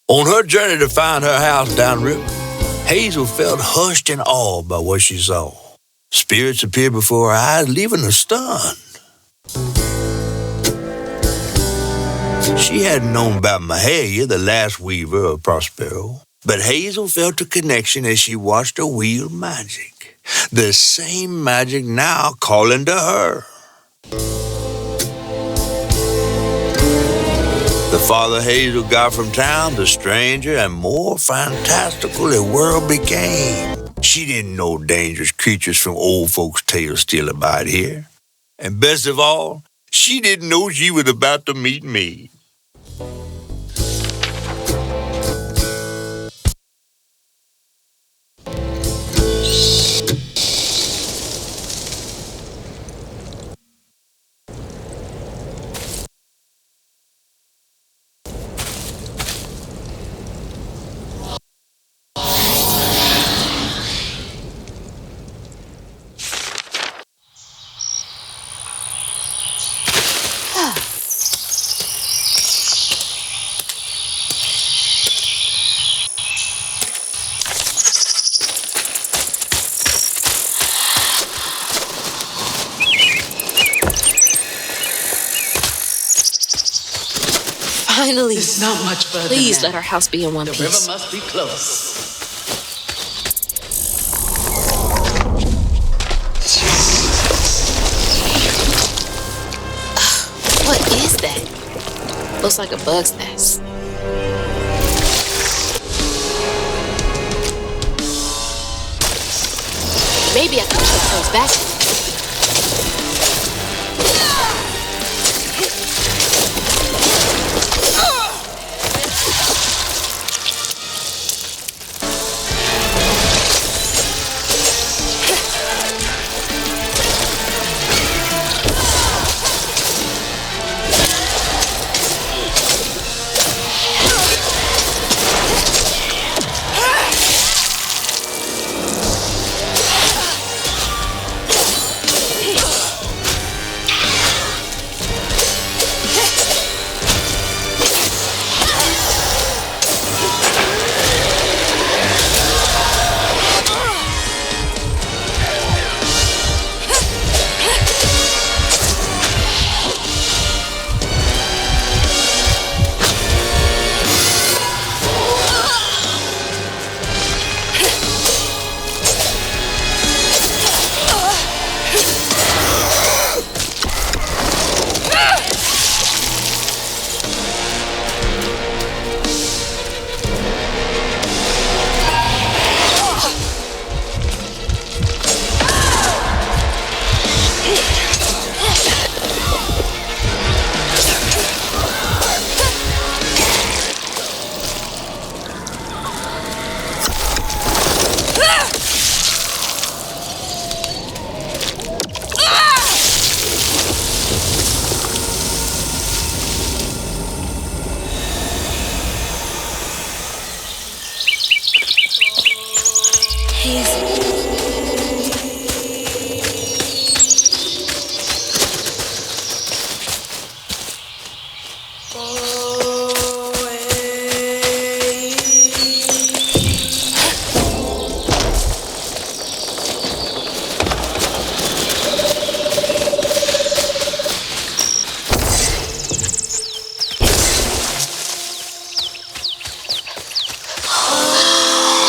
On her journey to find her house downriver, Hazel felt hushed and awed by what she saw. Spirits appeared before her eyes, leaving her stunned. She hadn't known about Mahalia, the last weaver of Prospero, but Hazel felt a connection as she watched her wield magic. The same magic now calling to her. The farther Hazel got from town, the stranger and more fantastical the world became. She didn't know dangerous creatures from old folks' tales still abide here. And best of all, she didn't know she was about to meet me. Finally. It's not much further. Please now. let our house be in one piece. The river must be close. What is that? Looks like a bug's nest. Maybe I can check those back.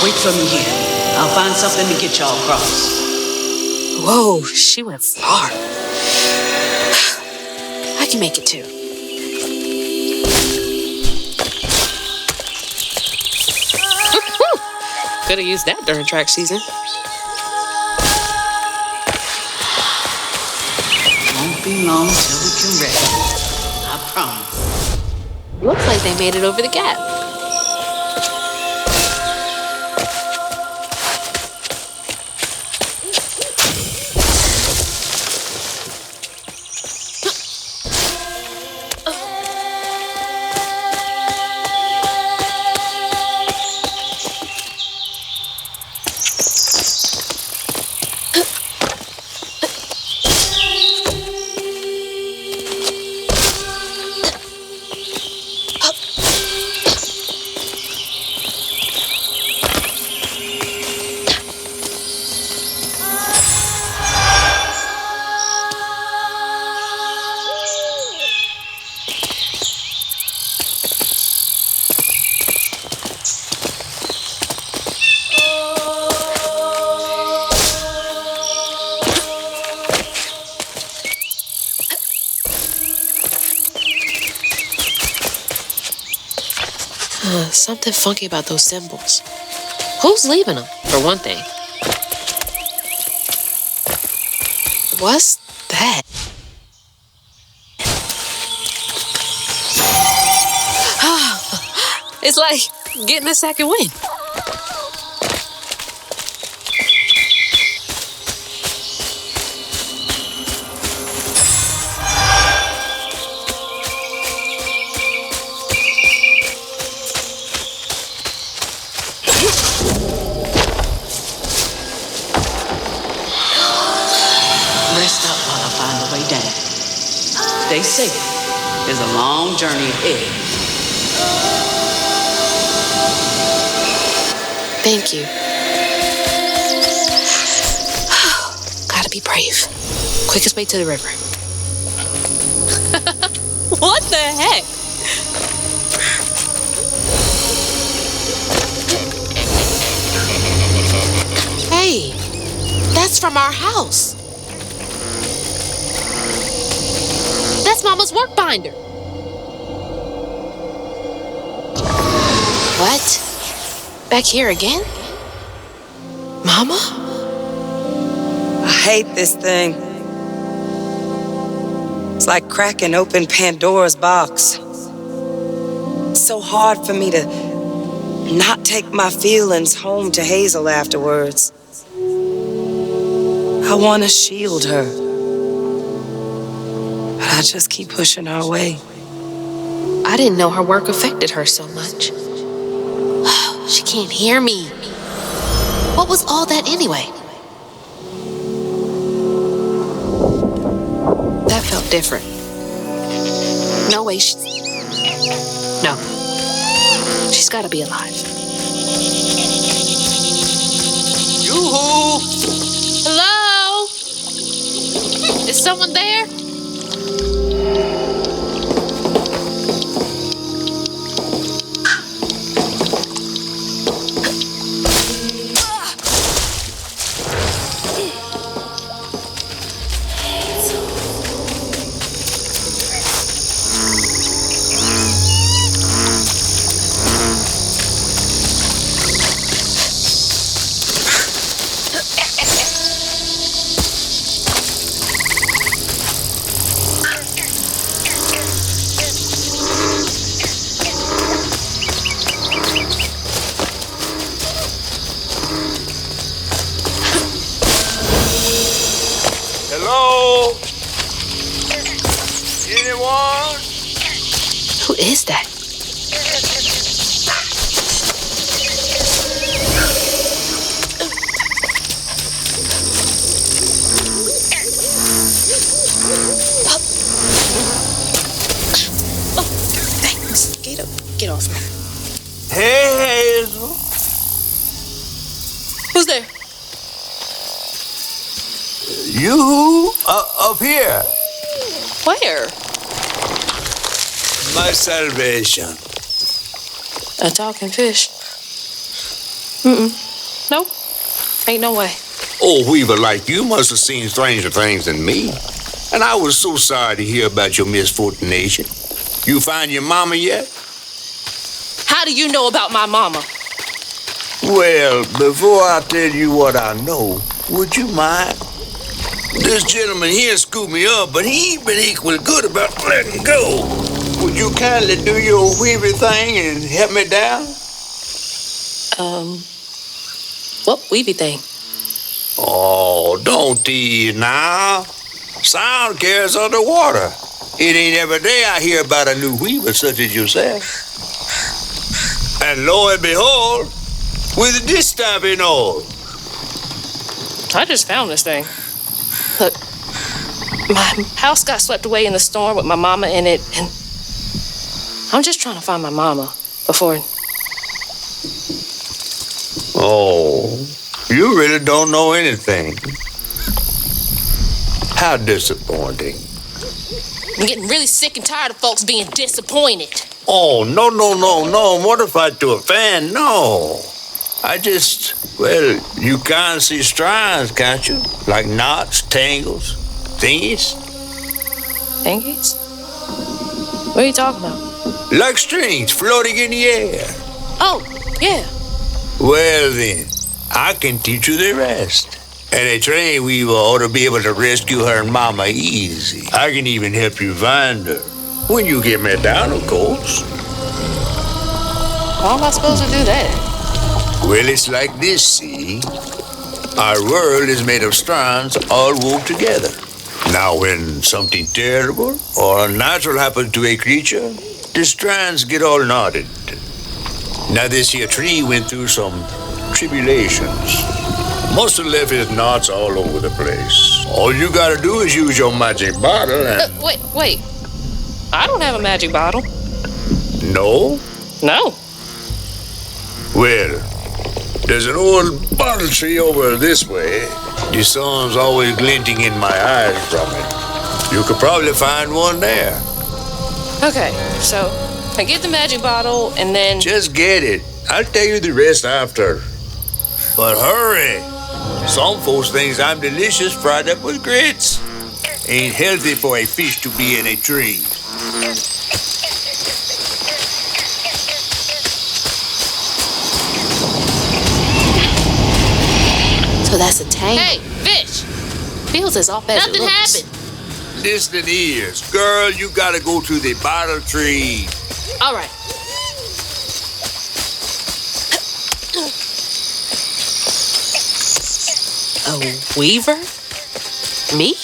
Wait for me here. I'll find something to get y'all across. Whoa, she went far. I can make it too. Could have used that during track season. Won't be long till we can rest. I promise. Looks like they made it over the gap. Something funky about those symbols. Who's leaving them, for one thing? What's that? It's like getting a second wind. Rest up while I find the way down. Stay safe. There's a long journey ahead. Thank you. Gotta be brave. Quickest way to the river. What the heck? Hey, that's from our house. That's Mama's work binder. What? Back here again? Mama? I hate this thing. It's like cracking open Pandora's box. It's so hard for me to not take my feelings home to Hazel afterwards. I want to shield her. But I just keep pushing her away. I didn't know her work affected her so much. She can't hear me. What was all that anyway? That felt different. No way No. She's gotta be alive. Yoo-hoo! Hello? Is someone there? Hello? Anyone? Who is that? Thanks. Get off me. Hey, Hazel. Who's there? You up here. Where? My salvation. A talking fish. Nope. Ain't no way. Oh, Weaver, like you must have seen stranger things than me. And I was so sorry to hear about your misfortunation. You find your mama yet? How do you know about my mama? Well, before I tell you what I know, would you mind? This gentleman here scooped me up, but he ain't been equally good about letting go. Would you kindly do your weavy thing and help me down? What weavy thing? Oh, don't tease now. Sound carries underwater. It ain't every day I hear about a new weaver such as yourself. And lo and behold, with this type and all. I just found this thing. Look, my house got swept away in the storm with my mama in it, and I'm just trying to find my mama before... Oh, you really don't know anything. How disappointing. I'm getting really sick and tired of folks being disappointed. Oh, no, mortified to a fan, no. I just, well, you can't see strands, can't you? Like knots, tangles, thingies. Thingies? What are you talking about? Like strings floating in the air. Oh, yeah. Well then, I can teach you the rest. And a train weaver ought to be able to rescue her mama easy. I can even help you find her. When you get me down, of course. How am I supposed to do that? Well, it's like this, see? Our world is made of strands all wove together. Now, when something terrible or unnatural happens to a creature, the strands get all knotted. Now, this here tree went through some tribulations. Must have left his knots all over the place. All you gotta do is use your magic bottle and... Wait. I don't have a magic bottle. No? No. Well, there's an old bottle tree over this way. The sun's always glinting in my eyes from it. You could probably find one there. Okay, so I get the magic bottle and then... Just get it. I'll tell you the rest after. But hurry. Some folks think I'm delicious fried up with grits. Ain't healthy for a fish to be in a tree. So that's a tank. Hey, fish! Feels as off as Nothing it looks. happened. Listen ears. Girl, you gotta go to the bottle tree. All right. A weaver? Me?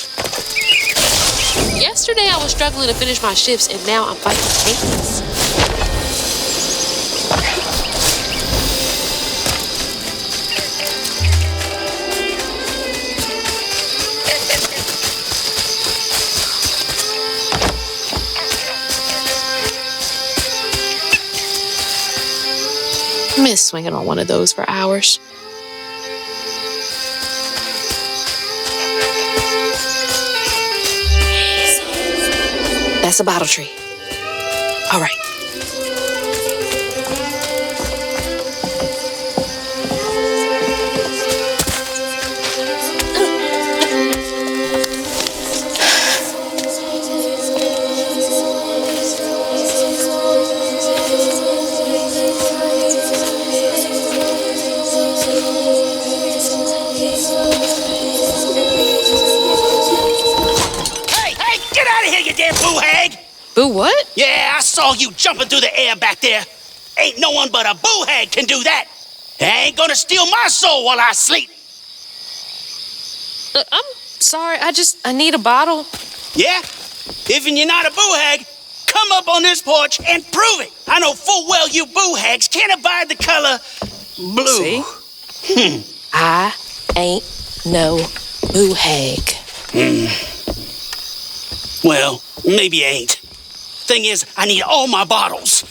Yesterday I was struggling to finish my shifts and now I'm fighting tanks. I miss swinging on one of those for hours. That's a bottle tree. All right. Boo what? Yeah, I saw you jumping through the air back there. Ain't no one but a boo-hag can do that. I ain't gonna steal my soul while I sleep. Look, I'm sorry. I need a bottle. Yeah? If you're not a boo-hag, come up on this porch and prove it. I know full well you boo-hags can't abide the color blue. See? I ain't no boo-hag. Well, maybe you ain't. Thing is, I need all my bottles.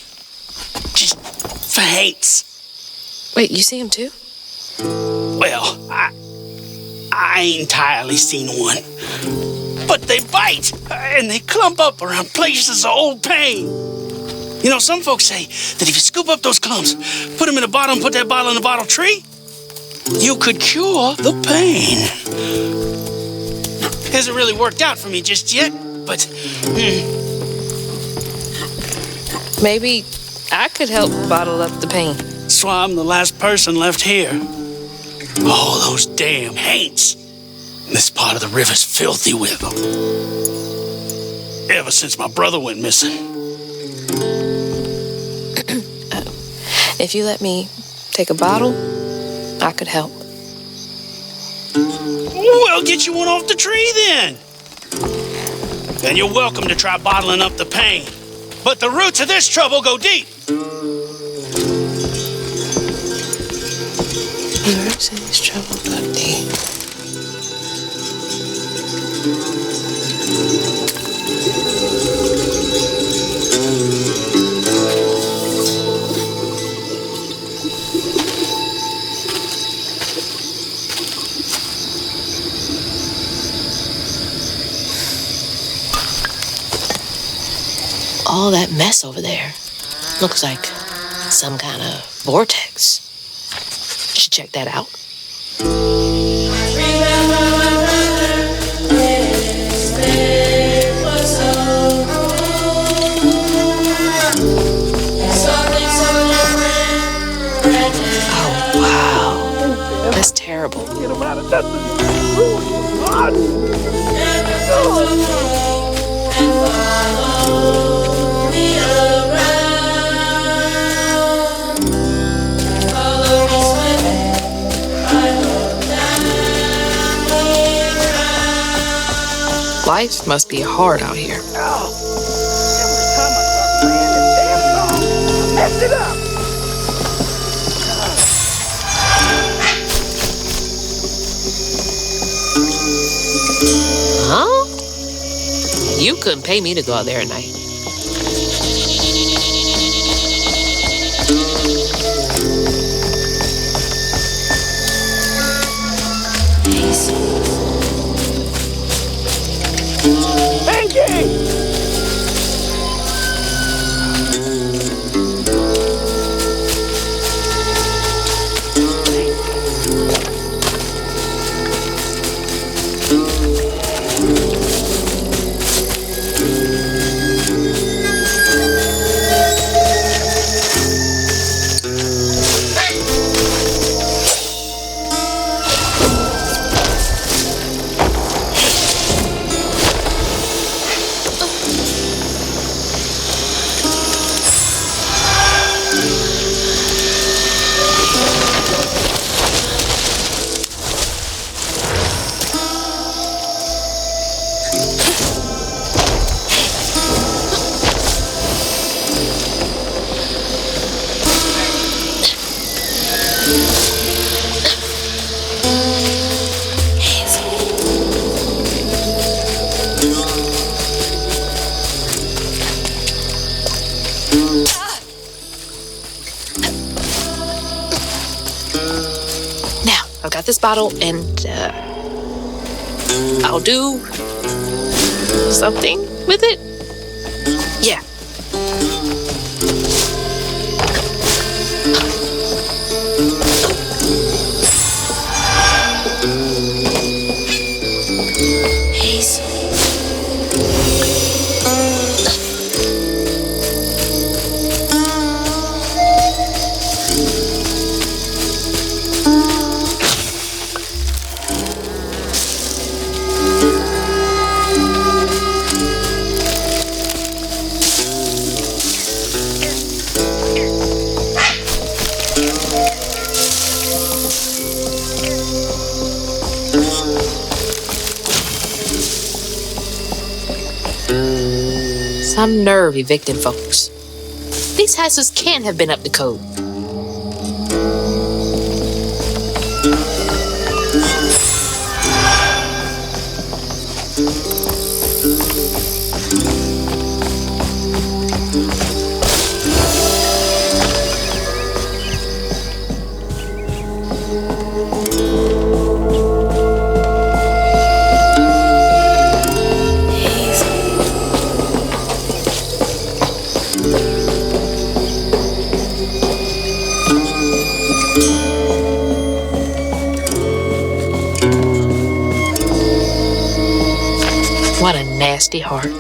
Just for hates. Wait, you see him too? Well, I ain't entirely seen one. But they bite, and they clump up around places of old pain. You know, some folks say that if you scoop up those clumps, put them in a bottle and put that bottle in a bottle tree, you could cure the pain. Hasn't really worked out for me just yet, but... Maybe I could help bottle up the pain. That's why I'm the last person left here. Oh, those damn haints. This part of the river's filthy with them. Ever since my brother went missing. If you let me take a bottle, I could help. Well, get you one off the tree then. And you're welcome to try bottling up the pain. But the roots of this trouble go deep. The roots of this trouble go deep. All that mess over there looks like some kind of vortex. Should check that out. get them out of nothing. Life must be hard out here. Every time I start playing this damn song, I messed it up. Huh? You couldn't pay me to go out there at night. I've got this bottle, and I'll do something with it. Yeah. Hazel. Some nerve evicting folks. These houses can't have been up to code. What a nasty heart.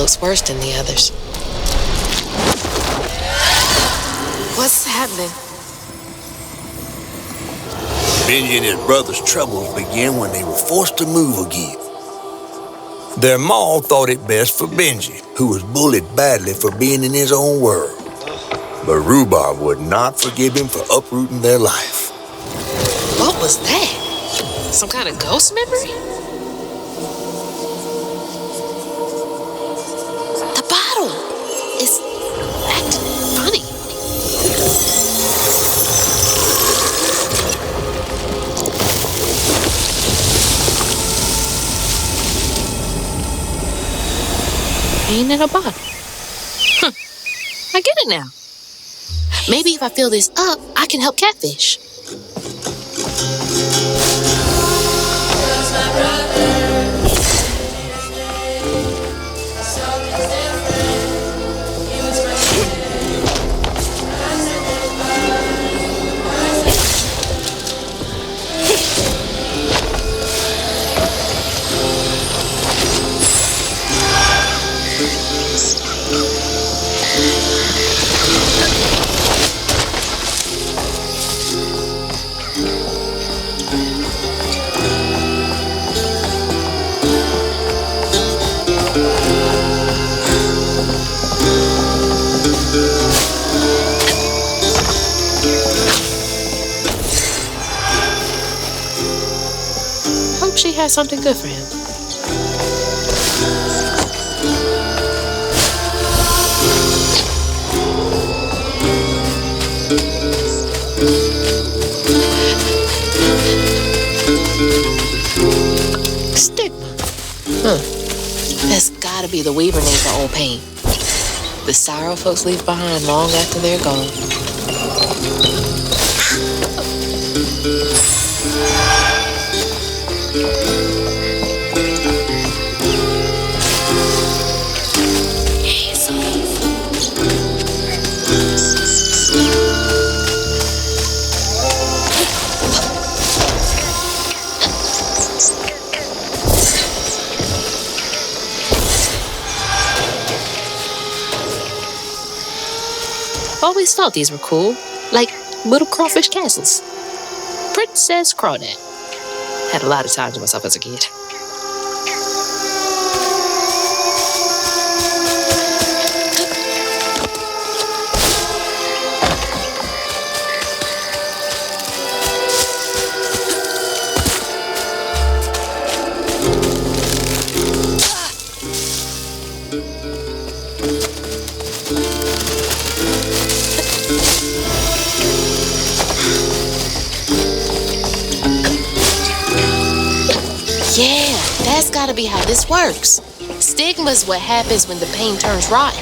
looks worse than the others. What's happening? Benji and his brother's troubles began when they were forced to move again. Their ma thought it best for Benji, who was bullied badly for being in his own world. But Rhubarb would not forgive him for uprooting their life. What was that? Some kind of ghost memory? The bottle is acting funny. Ain't it a bottle? I get it now. Maybe if I fill this up, I can help catfish. She has something good for him. Stigma. That's gotta be the Weaver name for old pain. The sorrow folks leave behind long after they're gone. Always thought these were cool, like little crawfish castles. Princess Crawdad. Had a lot of time to myself as a kid. Yeah, that's gotta be how this works. Stigma's what happens when the pain turns rotten.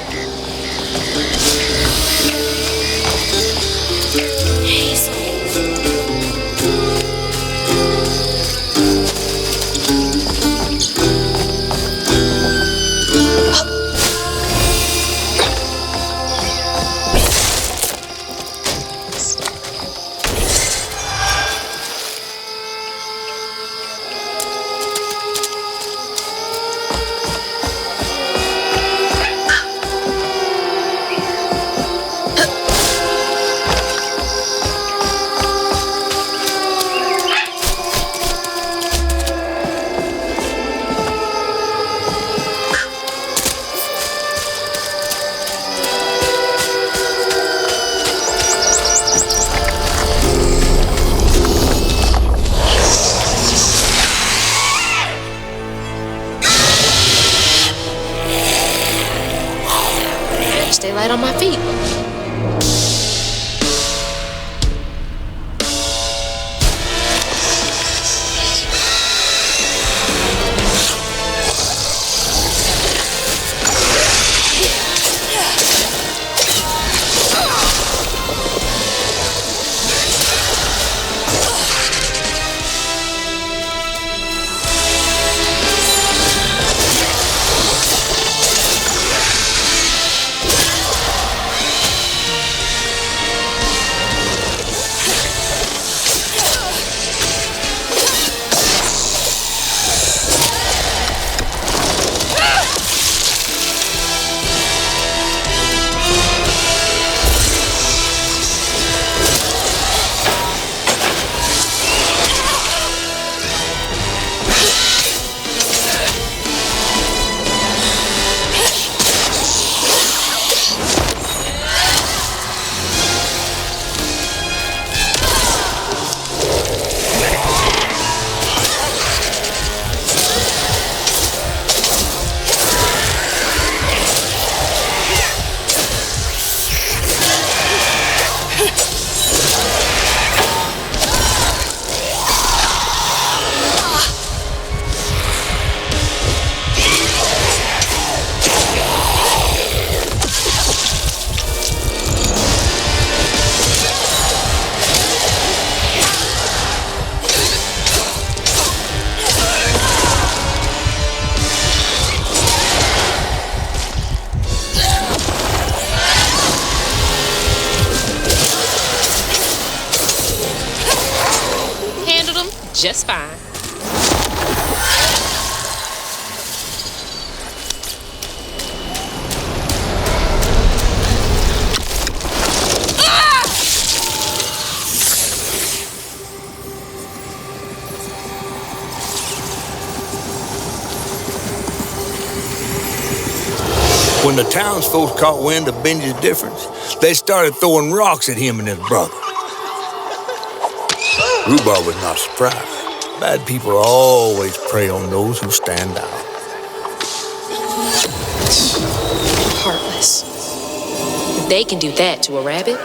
Hazel. Stay light on my feet. just fine. When the townsfolk caught wind of Benji's difference, they started throwing rocks at him and his brother. Rhubarb was not surprised. Bad people always prey on those who stand out. Heartless. If they can do that to a rabbit.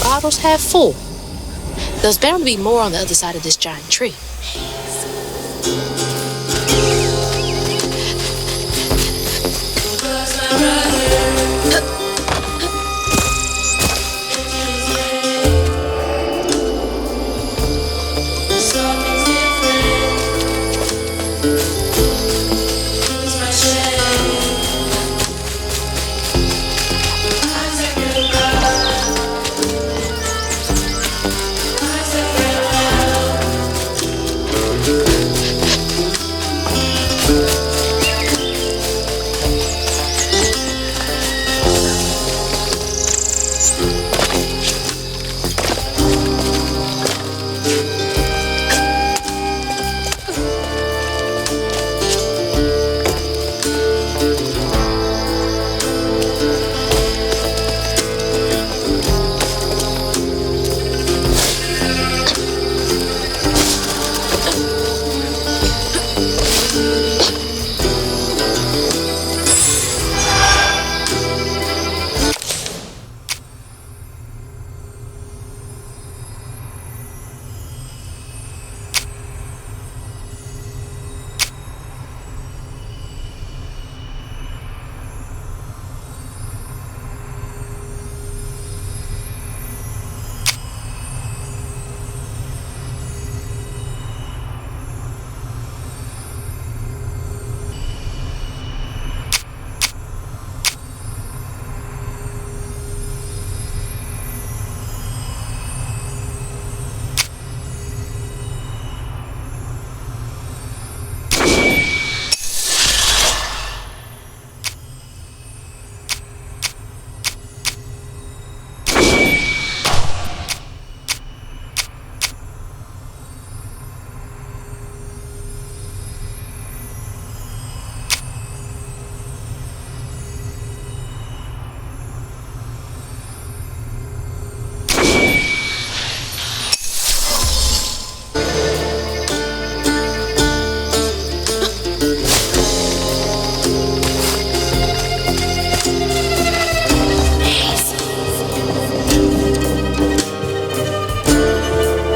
Bottles half full. There's bound to be more on the other side of this giant tree.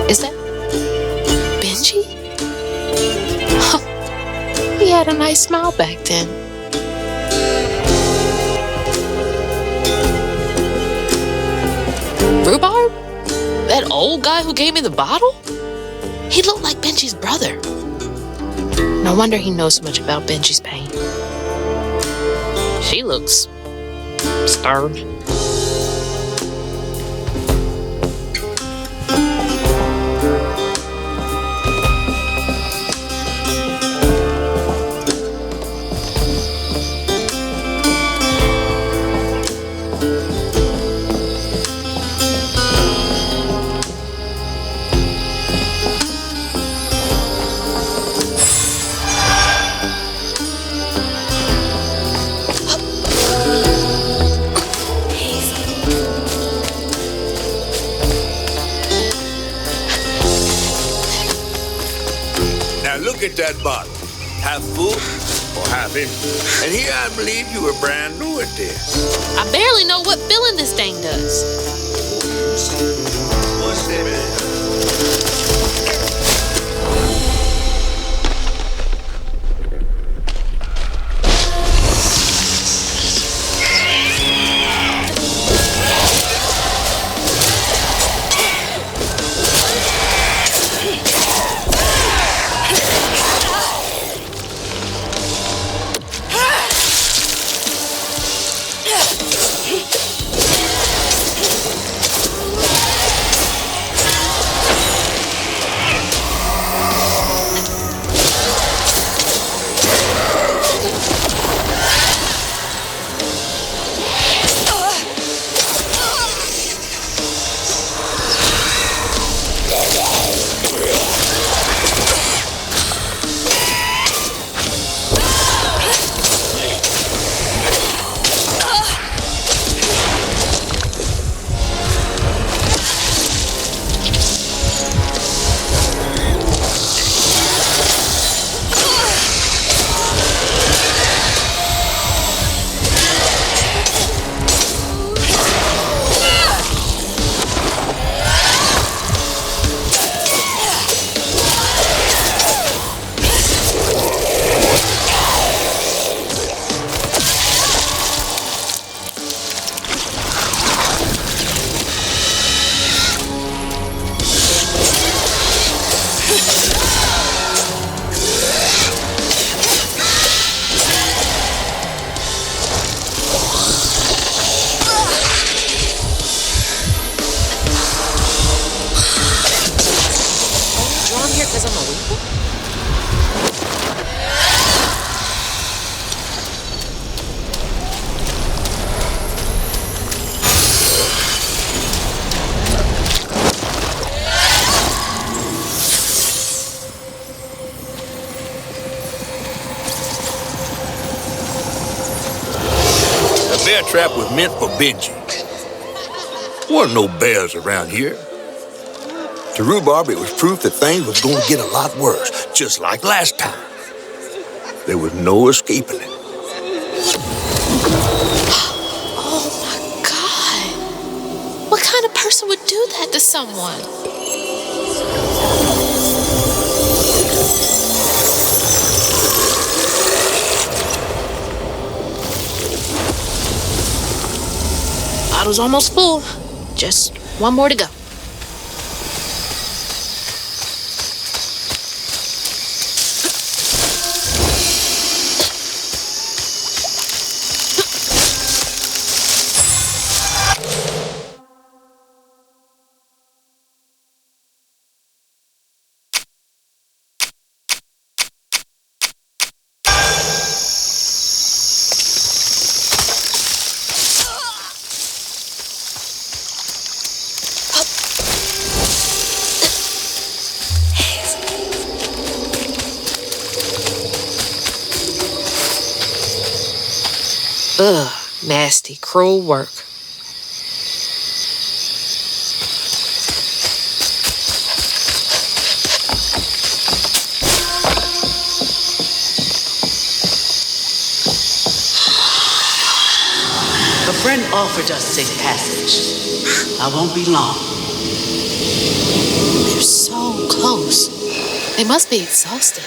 Is that Benji? He had a nice smile back then. Rhubarb? That old guy who gave me the bottle? He looked like Benji's brother. No wonder he knows so much about Benji's pain. She looks starved. Look at that bottle, half full or half empty. And here I believe you were brand new at this. I barely know what filling this thing does. What's that, man? here because I'm a weeper? The bear trap was meant for Benji. Wasn't no bears around here. To rhubarb, it was proof that things was going to get a lot worse, just like last time. There was no escaping it. Oh my God. What kind of person would do that to someone? Bottle's almost full. Just one more to go. Ugh, nasty, cruel work. A friend offered us safe passage. I won't be long. They're so close. They must be exhausted.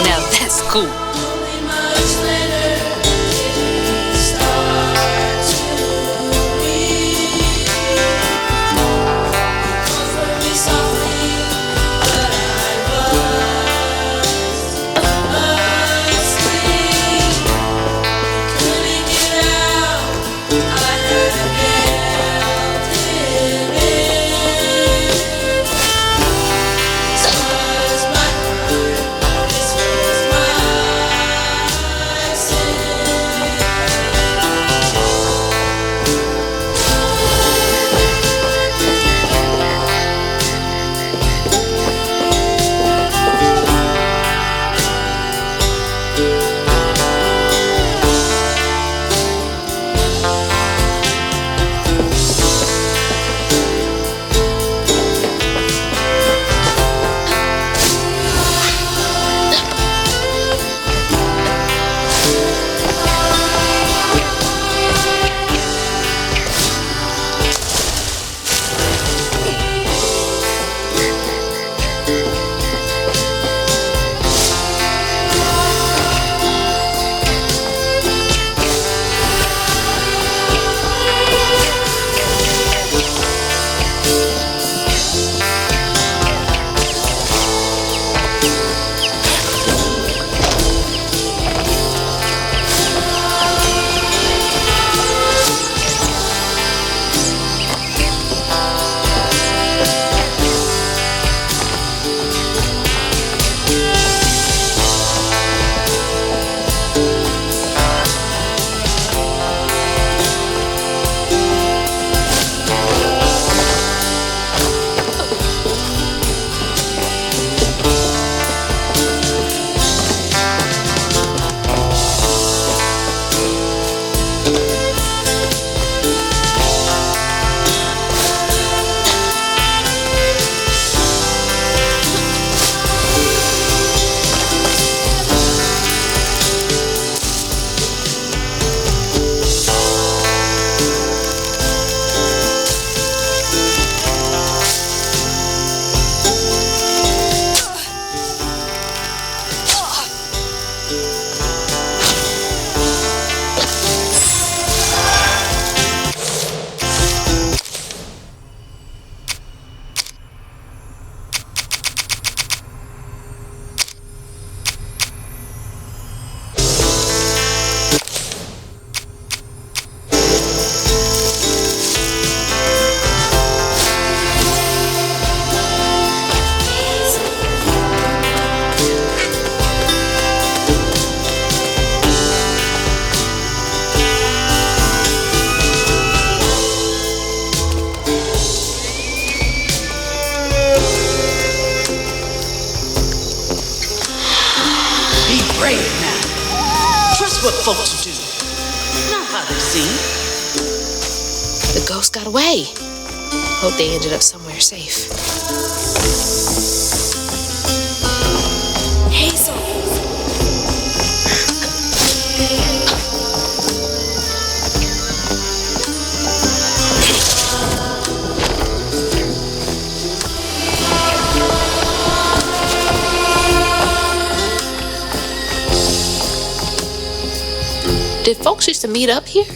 Now that's cool. what folks do, not how they seem. The ghost got away. Hope they ended up somewhere safe. Hazel. Did folks used to meet up here?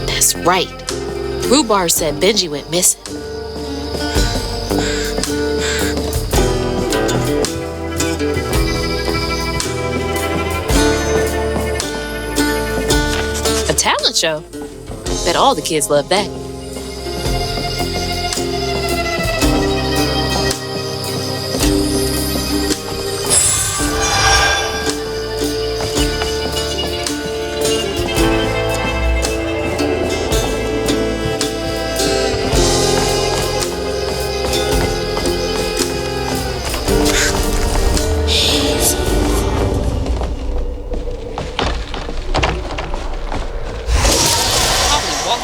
That's right. Rhubarb said Benji went missing. Talent show. Bet all the kids love that.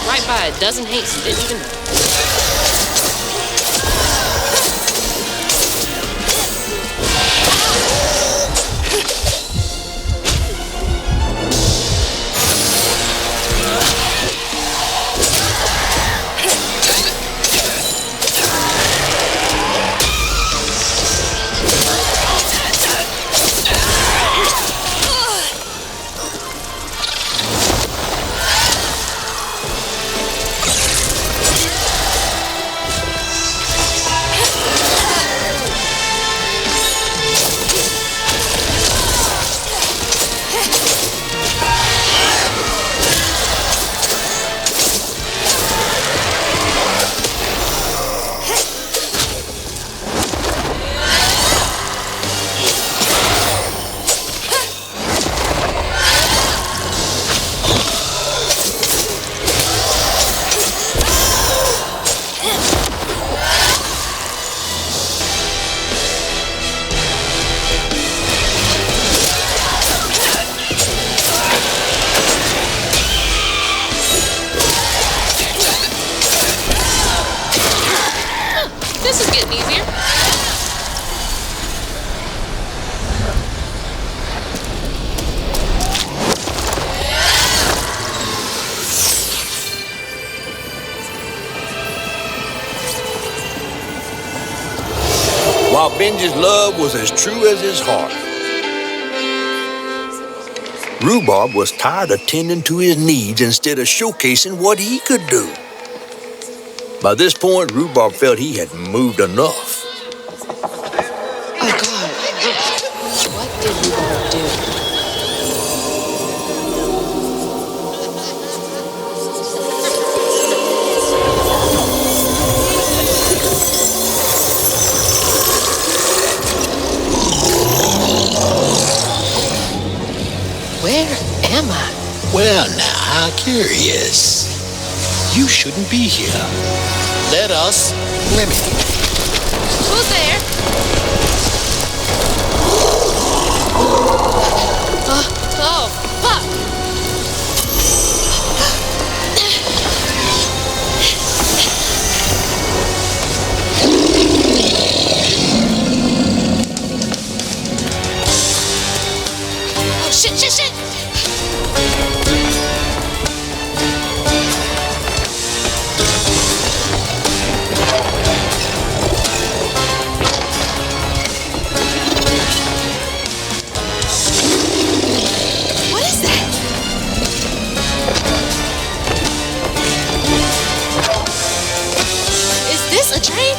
Right by a dozen hates and didn't even know. This is getting easier. While Benji's love was as true as his heart, Rhubarb was tired of tending to his needs instead of showcasing what he could do. By this point, Rhubarb felt he had moved enough. Oh, God. What did Rhubarb do? Where am I? Well, now, curious. You shouldn't be here. Let us limit. Who's there? Oh, fuck! Oh, shit! A train?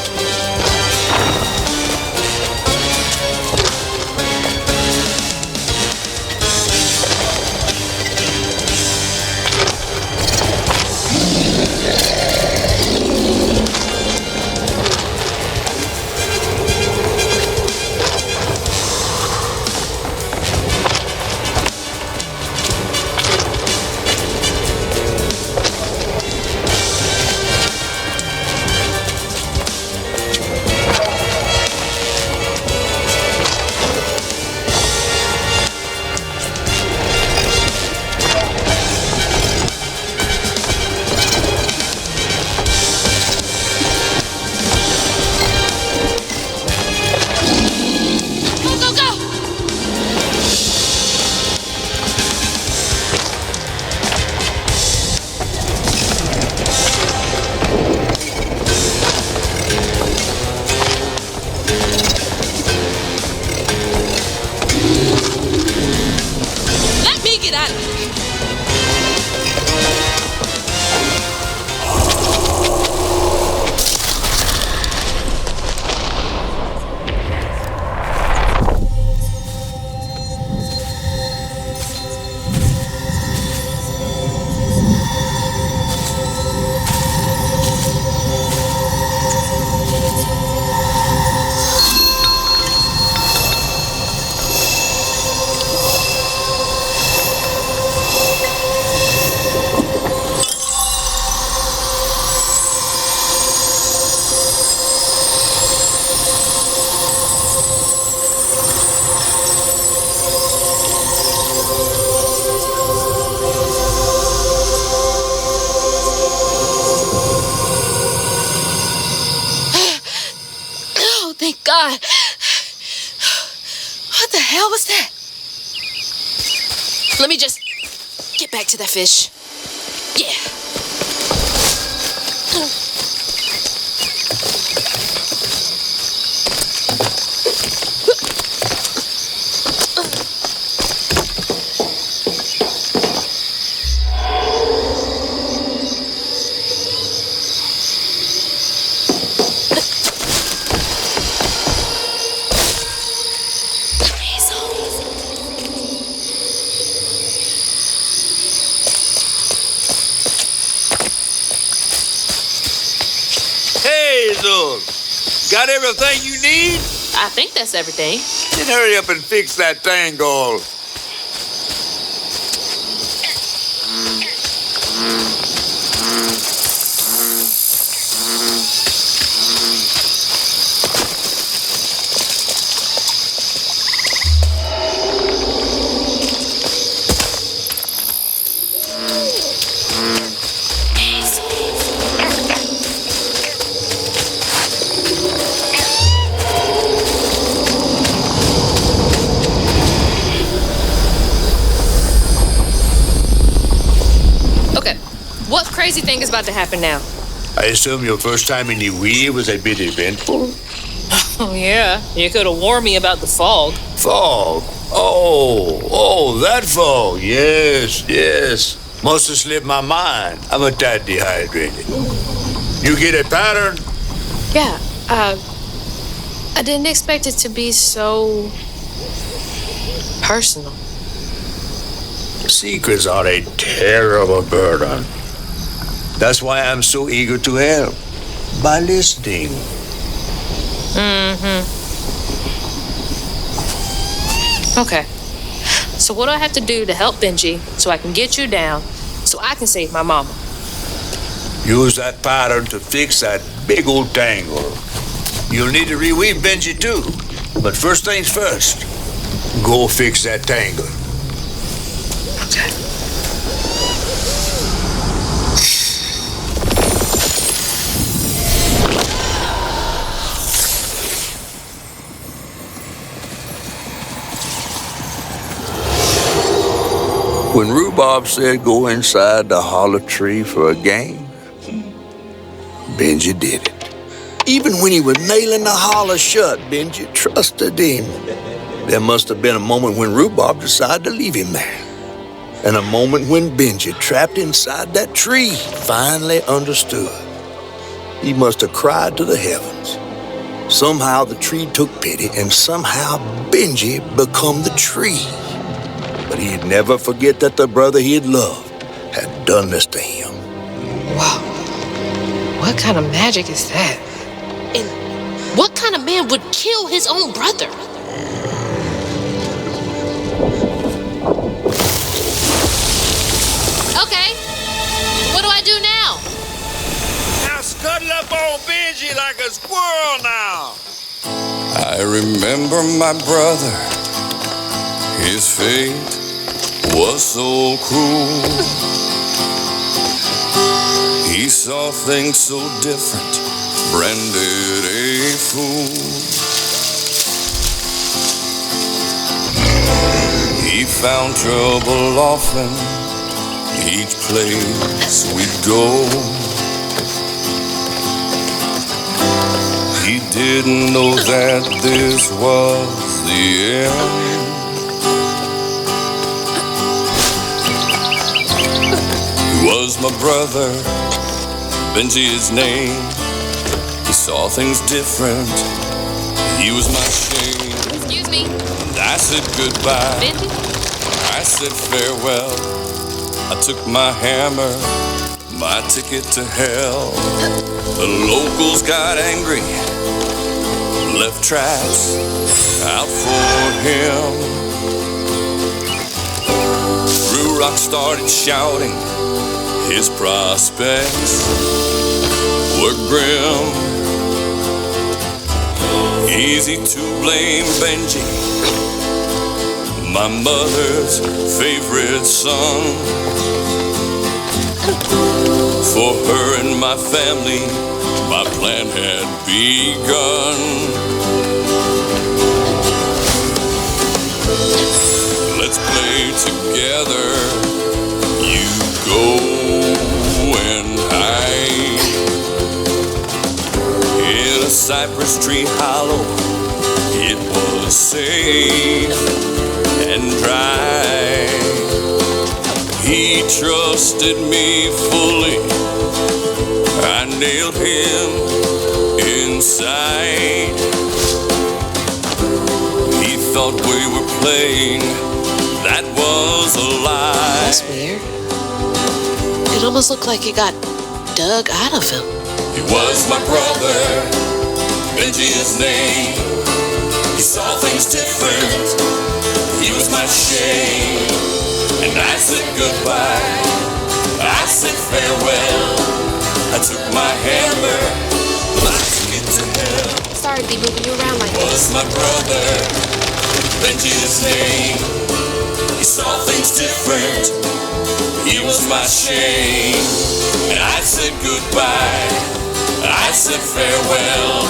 thank God. What the hell was that? Let me just get back to that fish. Yeah. Hazel, got everything you need? I think that's everything. Then hurry up and fix that tangle. Okay, what crazy thing is about to happen now? I assume your first time in the wheel was a bit eventful? Oh, yeah. You could have warned me about the fog. Fog? Oh, that fog. Yes. Must have slipped my mind. I'm a tad dehydrated. You get a pattern? Yeah, I didn't expect it to be so personal. Secrets are a terrible burden. That's why I'm so eager to help. By listening. Okay. So what do I have to do to help Benji so I can get you down so I can save my mama? Use that pattern to fix that big old tangle. You'll need to reweave Benji too. But first things first, go fix that tangle. Okay. When Rhubarb said go inside the hollow tree for a game, Benji did it. Even when he was nailing the hollow shut, Benji trusted him. There must have been a moment when Rhubarb decided to leave him there. And a moment when Benji, trapped inside that tree, finally understood. He must have cried to the heavens. Somehow the tree took pity, and somehow Benji become the tree. But he'd never forget that the brother he had loved had done this to him. Wow. What kind of magic is that? And what kind of man would kill his own brother? Okay. What do I do now? Now scuttle up on Benji like a squirrel now. I remember my brother. His fate was so cruel. He saw things so different, branded a fool. He found trouble often, each place we'd go. He didn't know that this was the end. Was my brother, Benji his name. He saw things different, he was my shame. Excuse me. And I said goodbye, Benji? I said farewell. I took my hammer, my ticket to hell. The locals got angry, left traps out for him. Through Rock started shouting, his prospects were grim. Easy to blame Benji, my mother's favorite son. For her and my family, my plan had begun. together. You go and hide in a cypress tree hollow. It was safe and dry. He trusted me fully. I nailed him inside. He thought we were playing. That was a lie. That's weird. It almost looked like it got dug out of him. He was my brother, Benji his name. He saw things different. He was my shame. And I said goodbye. I said farewell. I took my hammer, my ticket to hell. Sorry to be moving you around like this. Was my brother, Benji his name. He saw things different. He was my shame. And I said goodbye. I said farewell.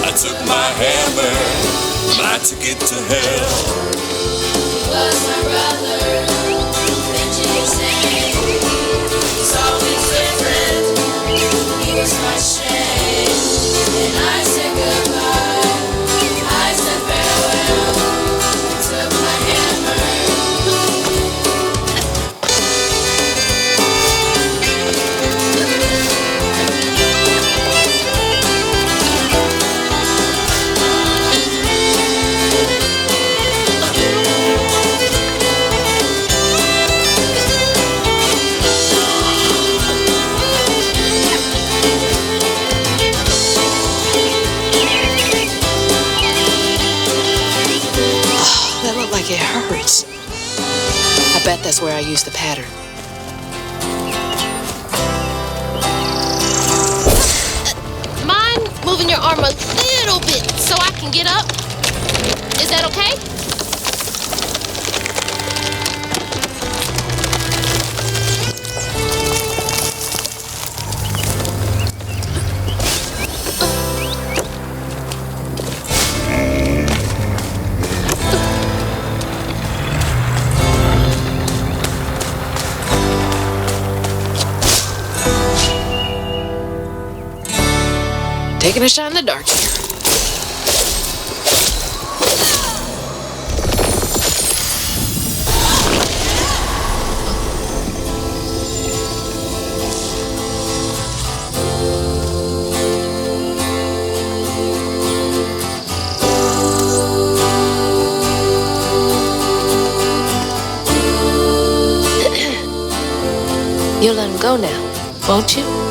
I took my hammer, my ticket to hell. Was my brother, Benji his name. He saw things different. He was my shame. And I said goodbye. I said farewell. I took my hammer. It hurts. I bet that's where I used the pattern. Mind moving your arm a little bit so I can get up? Is that okay? Taking a shot in the dark here. You'll let him go now, won't you?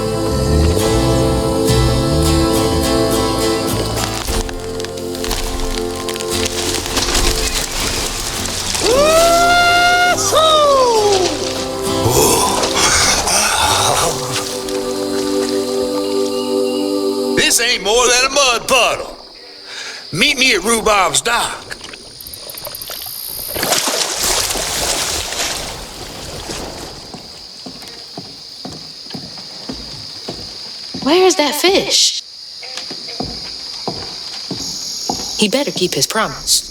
This ain't more than a mud puddle. Meet me at Rhubarb's dock. Where's that fish? He better keep his promise.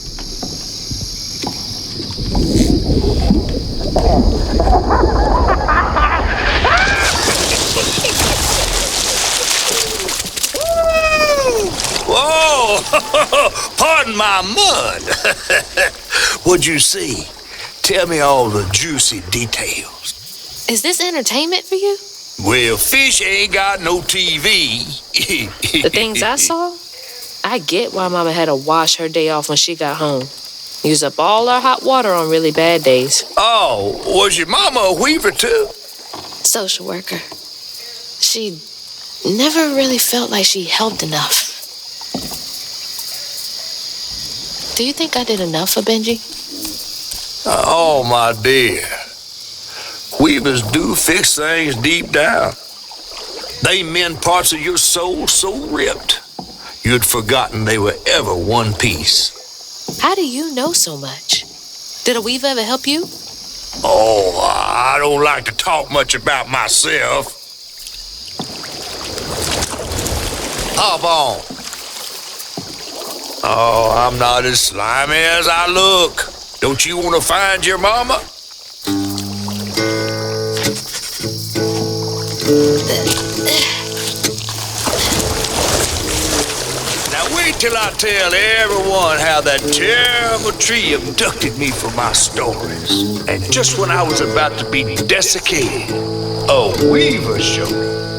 Whoa! Pardon my mud. What'd you see? Tell me all the juicy details. Is this entertainment for you? Well, fish ain't got no TV. The things I saw? I get why Mama had to wash her day off when she got home. Use up all our hot water on really bad days. Oh, was your mama a weaver too? Social worker. She never really felt like she helped enough. Do you think I did enough for Benji? Oh, my dear. Weavers do fix things deep down. They mend parts of your soul so ripped, you'd forgotten they were ever one piece. How do you know so much? Did a weaver ever help you? Oh, I don't like to talk much about myself. Hop on. Oh, I'm not as slimy as I look. Don't you want to find your mama? Now wait till I tell everyone how that terrible tree abducted me for my stories. And just when I was about to be desiccated, a weaver showed up.